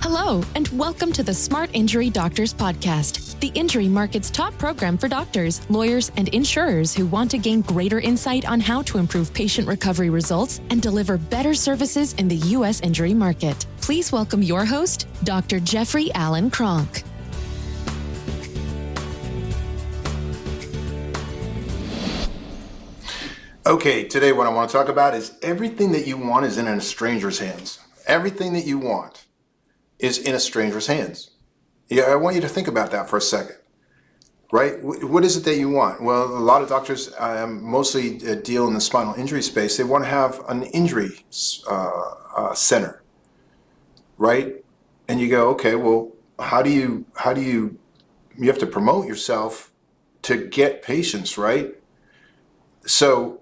Hello, and welcome to the Smart Injury Doctors Podcast, the injury market's top program for doctors, lawyers, and insurers who want to gain greater insight on how to improve patient recovery results and deliver better services in the U.S. injury market. Please welcome your host, Dr. Jeffrey Allen Kronk. Okay, today what I want to talk about is everything that you want is in a stranger's hands. Everything that you want is in a stranger's hands. Yeah, I want you to think about that for a second, right? What is it that you want? Well, a lot of doctors, mostly deal in the spinal injury space. They want to have an injury center, right? And you go, okay, well, how do you have to promote yourself to get patients, right? So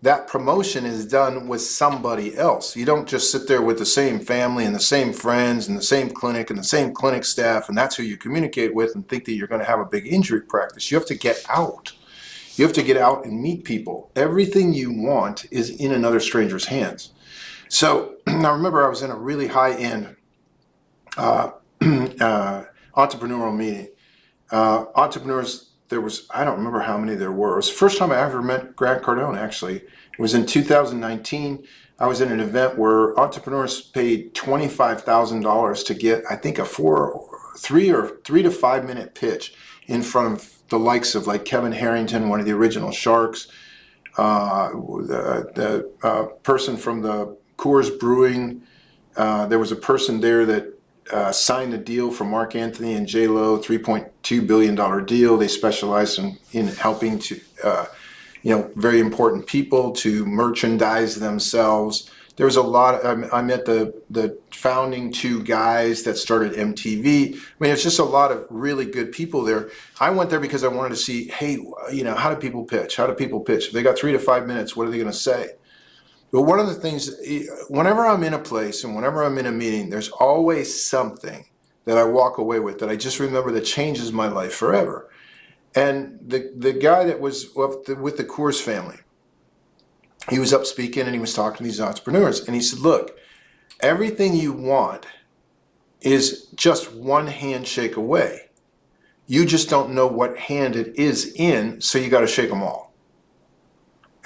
that promotion is done with somebody else. You don't just sit there with the same family and the same friends and the same clinic and the same clinic staff, and that's who you communicate with and think that you're going to have a big injury practice. You have to get out. You have to get out and meet people. Everything you want is in another stranger's hands. So I remember I was in a really high-end entrepreneurial meeting. Entrepreneurs, there was, I don't remember how many there were. It was the first time I ever met Grant Cardone, actually. It was in 2019. I was in an event where entrepreneurs paid $25,000 to get, I think, a 3 to 5 minute pitch in front of the likes of like Kevin Harrington, one of the original Sharks, the person from the Coors Brewing. There was a person there that signed a deal for Mark Anthony and J-Lo, $3.2 billion deal. They specialize in helping to, very important people to merchandise themselves. There was a lot. I met the founding two guys that started MTV. I mean, it's just a lot of really good people there. I went there because I wanted to see, hey, how do people pitch? How do people pitch? If they got 3 to 5 minutes, what are they going to say? But one of the things, whenever I'm in a place and whenever I'm in a meeting, there's always something that I walk away with that I just remember that changes my life forever. And the guy that was with the Coors family, he was up speaking and he was talking to these entrepreneurs. And he said, look, everything you want is just one handshake away. You just don't know what hand it is in, so you got to shake them all.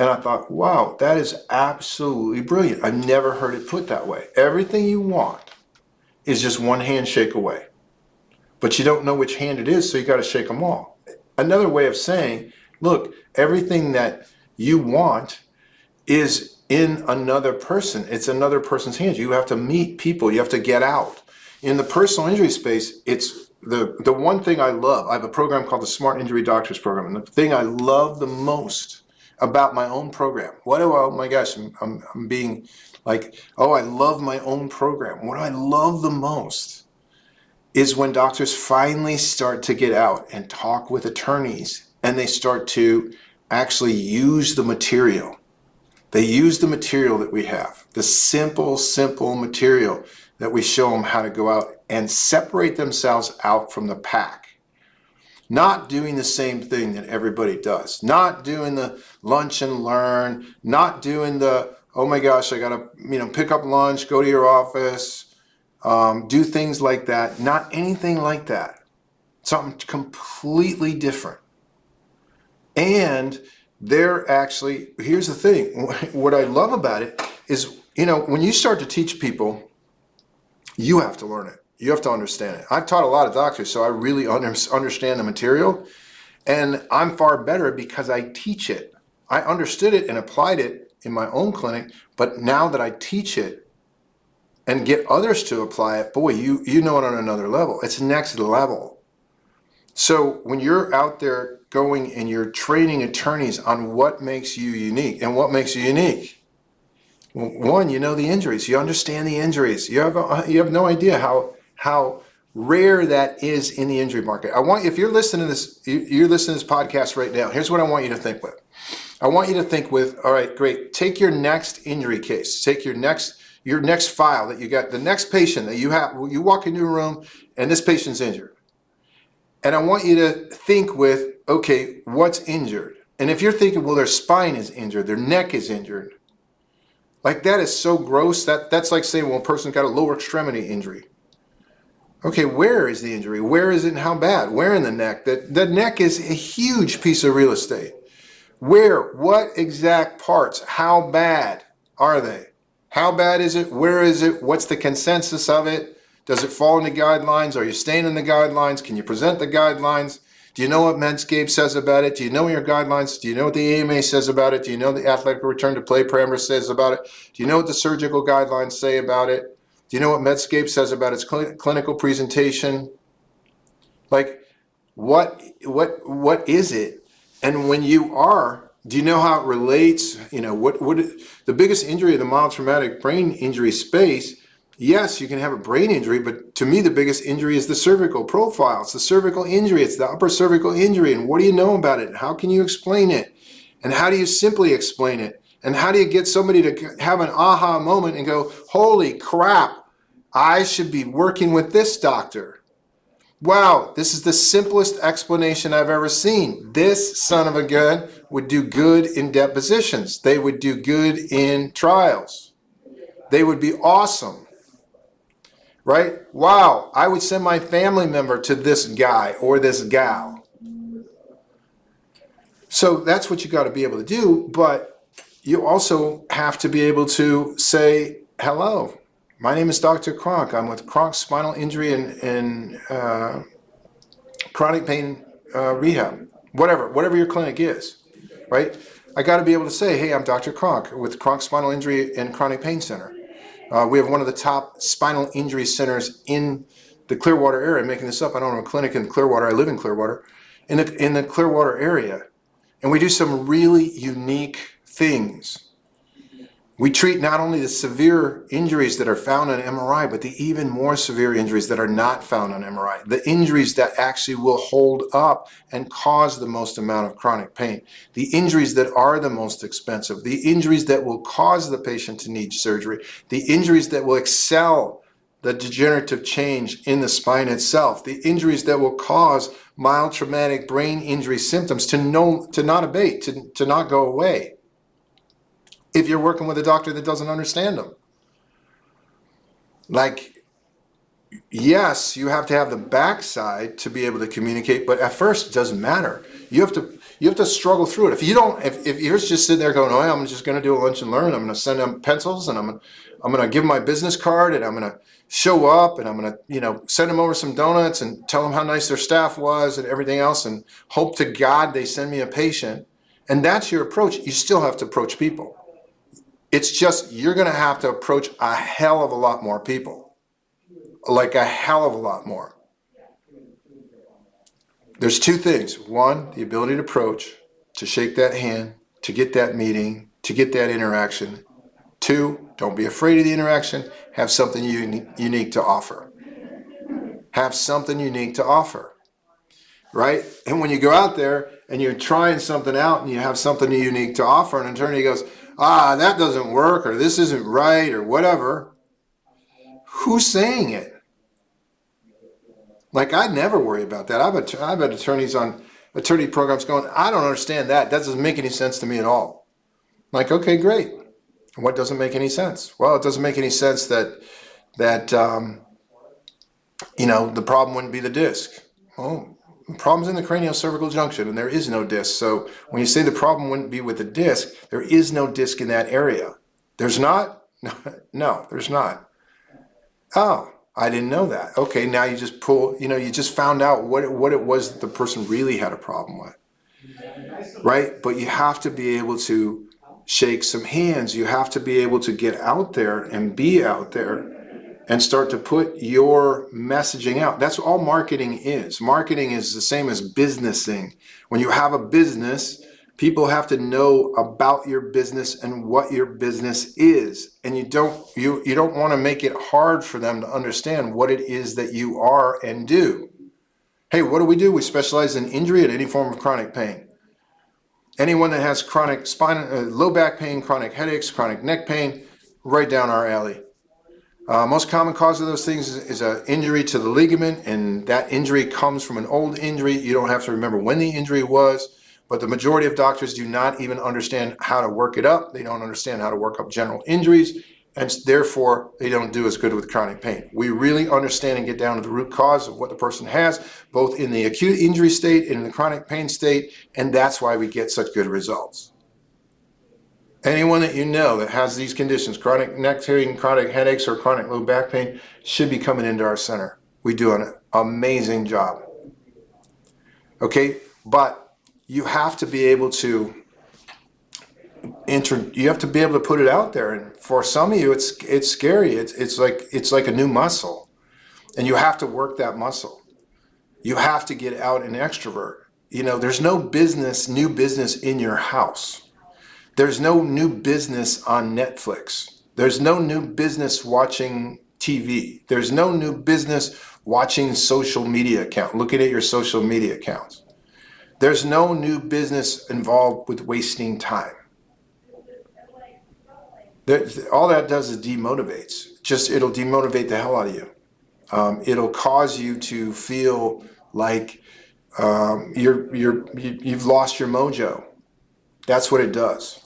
And I thought, wow, that is absolutely brilliant. I've never heard it put that way. Everything you want is just one handshake away. But you don't know which hand it is, so you got to shake them all. Another way of saying, look, everything that you want is in another person. It's another person's hands. You have to meet people. You have to get out. In the personal injury space, it's the one thing I love. I have a program called the Smart Injury Doctors Program. And the thing I love the most about my own program. Oh my gosh, I'm being like, oh, I love my own program. What I love the most is when doctors finally start to get out and talk with attorneys and they start to actually use the material. They use the material that we have, the simple material that we show them how to go out and separate themselves out from the pack. Not doing the same thing that everybody does. Not doing the lunch and learn. Not doing the, oh my gosh, I gotta, pick up lunch, go to your office, do things like that. Not anything like that. Something completely different. And they're actually, here's the thing. What I love about it is, when you start to teach people, you have to learn it. You have to understand it. I've taught a lot of doctors, so I really understand the material. And I'm far better because I teach it. I understood it and applied it in my own clinic, but now that I teach it and get others to apply it, boy, you know it on another level. It's next level. So when you're out there going and you're training attorneys on what makes you unique, and what makes you unique, one, you know the injuries. You understand the injuries. You have no idea how rare that is in the injury market. If you're listening to this podcast right now, here's what I want you to think with. I want you to think with, all right, great. Take your next injury case. Take your next file that you got, the next patient that you have. You walk into a room and this patient's injured. And I want you to think with, okay, what's injured? And if you're thinking, well, their spine is injured, their neck is injured, like that is so gross. That's like saying, well, a person got a lower extremity injury. Okay, where is the injury? Where is it and how bad? Where in the neck? The neck is a huge piece of real estate. Where? What exact parts? How bad are they? How bad is it? Where is it? What's the consensus of it? Does it fall in the guidelines? Are you staying in the guidelines? Can you present the guidelines? Do you know what Medscape says about it? Do you know your guidelines? Do you know what the AMA says about it? Do you know the athletic return to play parameter says about it? Do you know what the surgical guidelines say about it? Do you know what Medscape says about its clinical presentation? Like, what is it? And when you are, do you know how it relates? You know, what the biggest injury of the mild traumatic brain injury space? Yes, you can have a brain injury, but to me, the biggest injury is the cervical profile. It's the cervical injury. It's the upper cervical injury. And what do you know about it? How can you explain it? And how do you simply explain it? And how do you get somebody to have an aha moment and go, holy crap, I should be working with this doctor? Wow, this is the simplest explanation I've ever seen. This son of a gun would do good in depositions. They would do good in trials. They would be awesome, right? Wow, I would send my family member to this guy or this gal. So that's what you got to be able to do, but you also have to be able to say, hello, my name is Dr. Kronk. I'm with Kronk Spinal Injury and chronic pain rehab, whatever your clinic is, right? I got to be able to say, hey, I'm Dr. Kronk with Kronk Spinal Injury and Chronic Pain Center. We have one of the top spinal injury centers in the Clearwater area. I'm making this up. I don't have a clinic in Clearwater. I live in Clearwater, in the Clearwater area. And we do some really unique things. We treat not only the severe injuries that are found on MRI, but the even more severe injuries that are not found on MRI. The injuries that actually will hold up and cause the most amount of chronic pain. The injuries that are the most expensive. The injuries that will cause the patient to need surgery. The injuries that will excel the degenerative change in the spine itself. The injuries that will cause mild traumatic brain injury symptoms to not abate, to not go away, if you're working with a doctor that doesn't understand them. Like, yes, you have to have the backside to be able to communicate, but at first it doesn't matter. You have to struggle through it. If you're just sitting there going, oh, I'm just going to do a lunch and learn, I'm going to send them pencils, and I'm going to give them my business card, and I'm going to show up, and I'm going to send them over some donuts and tell them how nice their staff was and everything else, and hope to God they send me a patient, and that's your approach, you still have to approach people. It's just, you're going to have to approach a hell of a lot more people. Like a hell of a lot more. There's two things. One, the ability to approach, to shake that hand, to get that meeting, to get that interaction. Two, don't be afraid of the interaction. Have something unique to offer. Have something unique to offer. Right? And when you go out there and you're trying something out and you have something unique to offer, and an attorney goes, that doesn't work, or this isn't right, or whatever. Who's saying it? Like, I'd never worry about that. I've had attorneys on attorney programs going, I don't understand that. That doesn't make any sense to me at all. Like, okay, great. What doesn't make any sense? Well, it doesn't make any sense that the problem wouldn't be the disc. Well, the problem's in the craniocervical junction, and there is no disc. So when you say the problem wouldn't be with the disc, there is no disc in that area. There's not? No, there's not. Oh, I didn't know that. Okay, now you just you just found out what it was that the person really had a problem with. Right? But you have to be able to shake some hands. You have to be able to get out there and be out there and start to put your messaging out. That's all marketing is. Marketing is the same as businessing. When you have a business, people have to know about your business and what your business is. And you don't want to make it hard for them to understand what it is that you are and do. Hey, what do? We specialize in injury and any form of chronic pain. Anyone that has chronic low back pain, chronic headaches, chronic neck pain, right down our alley. Most common cause of those things is an injury to the ligament, and that injury comes from an old injury. You don't have to remember when the injury was, but the majority of doctors do not even understand how to work it up. They don't understand how to work up general injuries, and therefore they don't do as good with chronic pain. We really understand and get down to the root cause of what the person has, both in the acute injury state and in the chronic pain state, and that's why we get such good results. Anyone that you know that has these conditions, chronic neck pain, chronic headaches, or chronic low back pain, should be coming into our center. We do an amazing job. Okay, but you have to be able to you have to be able to put it out there, and for some of you, it's scary. It's like a new muscle, and you have to work that muscle. You have to get out and extrovert. You know, there's no new business in your house. There's no new business on Netflix. There's no new business watching TV. There's no new business watching social media account, looking at your social media accounts. There's no new business involved with wasting time. All that does is demotivates. It'll demotivate the hell out of you. It'll cause you to feel like you've lost your mojo. That's what it does.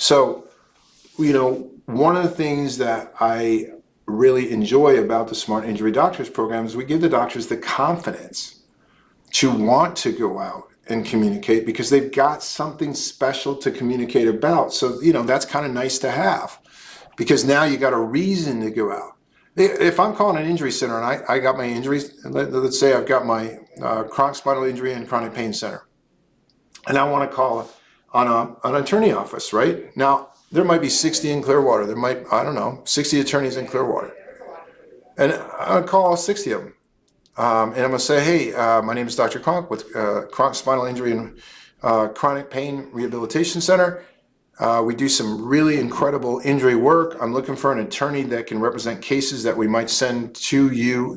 So, you know, one of the things that I really enjoy about the Smart Injury Doctors program is we give the doctors the confidence to want to go out and communicate because they've got something special to communicate about. So, you know, that's kind of nice to have because now you got a reason to go out. If I'm calling an injury center and I got my injuries, let's say I've got my chronic spinal injury and chronic pain center, and I want to call on an attorney office, right? Now, there might be 60 in Clearwater. There might, 60 attorneys in Clearwater. And I'll call all 60 of them. And I'm going to say, hey, my name is Dr. Kronk with Kronk Spinal Injury and Chronic Pain Rehabilitation Center. We do some really incredible injury work. I'm looking for an attorney that can represent cases that we might send to you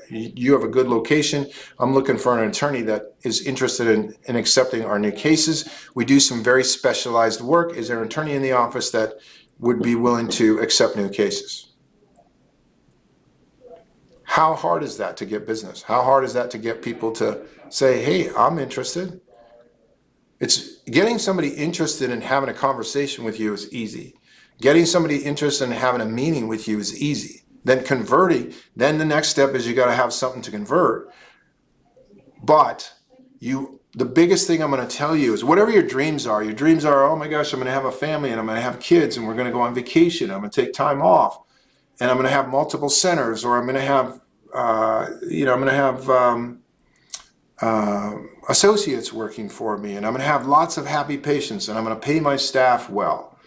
you have a good location. I'm looking for an attorney that is interested in accepting our new cases. We do some very specialized work. Is there an attorney in the office that would be willing to accept new cases? How hard is that to get business? How hard is that to get people to say, hey, I'm interested? It's getting somebody interested in having a conversation with you is easy. Getting somebody interested in having a meeting with you is easy. Then converting, then the next step is you got to have something to convert. But the biggest thing I'm going to tell you is whatever your dreams are, oh my gosh, I'm going to have a family and I'm going to have kids and we're going to go on vacation. I'm going to take time off and I'm going to have multiple centers, or I'm going to have, associates working for me, and I'm going to have lots of happy patients, and I'm going to pay my staff well,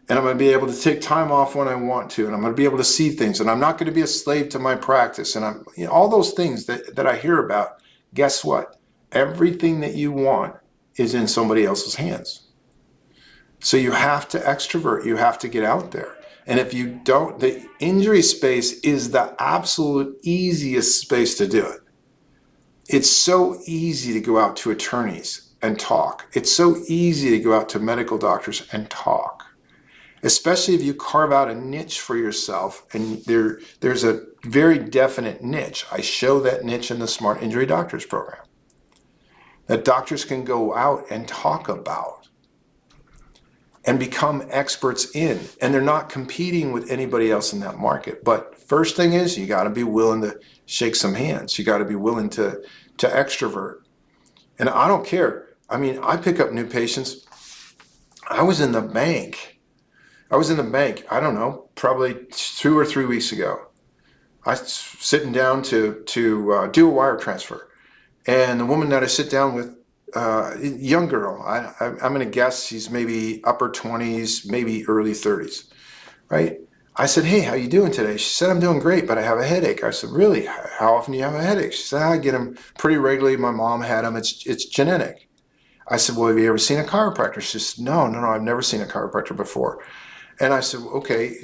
and I'm going to be able to take time off when I want to, and I'm going to be able to see things, and I'm not going to be a slave to my practice, and all those things that I hear about. Guess what? Everything that you want is in somebody else's hands. So you have to extrovert. You have to get out there. And if you don't, the injury space is the absolute easiest space to do it. It's so easy to go out to attorneys and talk. It's so easy to go out to medical doctors and talk, especially if you carve out a niche for yourself. And there's a very definite niche. I show that niche in the Smart Injury Doctors program that doctors can go out and talk about and become experts in. And they're not competing with anybody else in that market. But first thing is you got to be willing to shake some hands. You got to be willing to extrovert. And I don't care. I mean, I pick up new patients. I was in the bank, I don't know, probably 2 or 3 weeks ago. I was sitting down to do a wire transfer. And the woman that I sit down with, young girl, I'm going to guess she's maybe upper 20s, maybe early 30s, right? I said, hey, how you doing today? She said, I'm doing great, but I have a headache. I said, really? How often do you have a headache? She said, I get them pretty regularly. My mom had them. It's genetic. I said, well, have you ever seen a chiropractor? She said, no, I've never seen a chiropractor before. And I said, okay.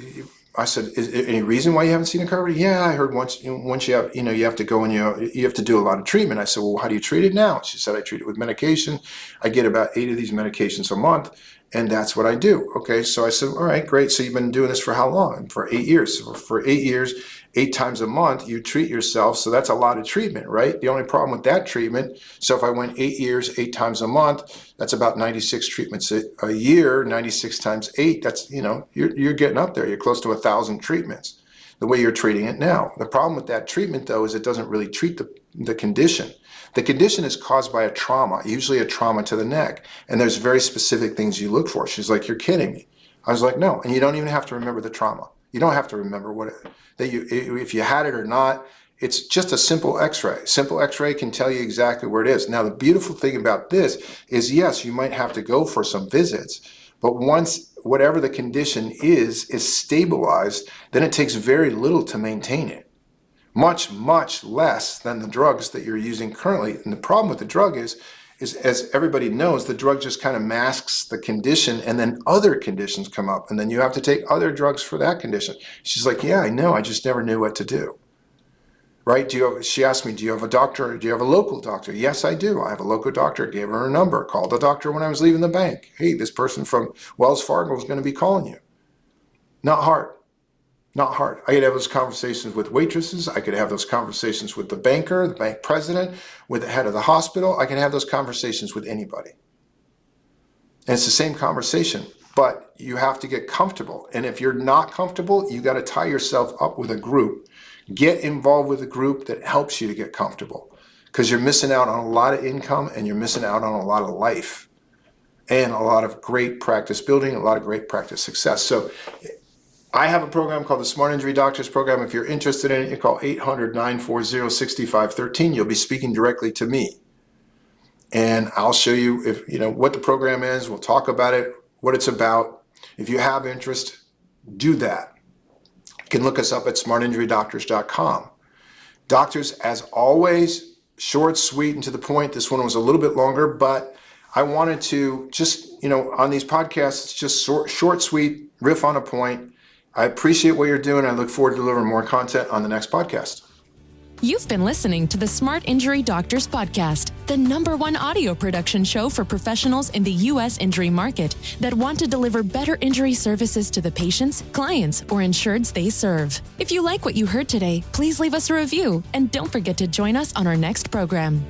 I said, is there any reason why you haven't seen a chiropractor? Yeah, I heard once you have, you have to go and you have to do a lot of treatment. I said, well, how do you treat it now? She said, I treat it with medication. I get about 8 of these medications a month. And that's what I do. Okay, so I said, all right, great. So you've been doing this for how long? For 8 years. So for 8 years, 8 times a month, you treat yourself. So that's a lot of treatment, right? The only problem with that treatment, so if I went 8 years, 8 times a month, that's about 96 treatments a year. 96 times 8, that's, you're getting up there. You're close to 1,000 treatments the way you're treating it now. The problem with that treatment, though, is it doesn't really treat the condition. The condition is caused by a trauma, usually a trauma to the neck. And there's very specific things you look for. She's like, you're kidding me. I was like, no. And you don't even have to remember the trauma. You don't have to remember if you had it or not. It's just a simple x-ray. Simple x-ray can tell you exactly where it is. Now, the beautiful thing about this is, yes, you might have to go for some visits, but once whatever the condition is stabilized, then it takes very little to maintain it. Much, much less than the drugs that you're using currently. And the problem with the drug is as everybody knows, the drug just kind of masks the condition, and then other conditions come up, and then you have to take other drugs for that condition. She's like, yeah, I know, I just never knew what to do. Right? She asked me, do you have a doctor? Do you have a local doctor? Yes, I do. I have a local doctor. Gave her a number. Called the doctor when I was leaving the bank. Hey, this person from Wells Fargo is going to be calling you. Not hard. Not hard. I could have those conversations with waitresses. I could have those conversations with the banker, the bank president, with the head of the hospital. I can have those conversations with anybody. And it's the same conversation, but you have to get comfortable. And if you're not comfortable, you got to tie yourself up with a group. Get involved with a group that helps you to get comfortable, because you're missing out on a lot of income, and you're missing out on a lot of life and a lot of great practice building, a lot of great practice success. So I have a program called the Smart Injury Doctors Program. If you're interested in it, you call 800-940-6513. You'll be speaking directly to me. And I'll show you what the program is. We'll talk about it, what it's about. If you have interest, do that. You can look us up at smartinjurydoctors.com. Doctors, as always, short, sweet, and to the point. This one was a little bit longer, but I wanted to just, on these podcasts, it's just short, sweet, riff on a point. I appreciate what you're doing. I look forward to delivering more content on the next podcast. You've been listening to the Smart Injury Doctors Podcast, the #1 audio production show for professionals in the U.S. injury market that want to deliver better injury services to the patients, clients, or insureds they serve. If you like what you heard today, please leave us a review and don't forget to join us on our next program.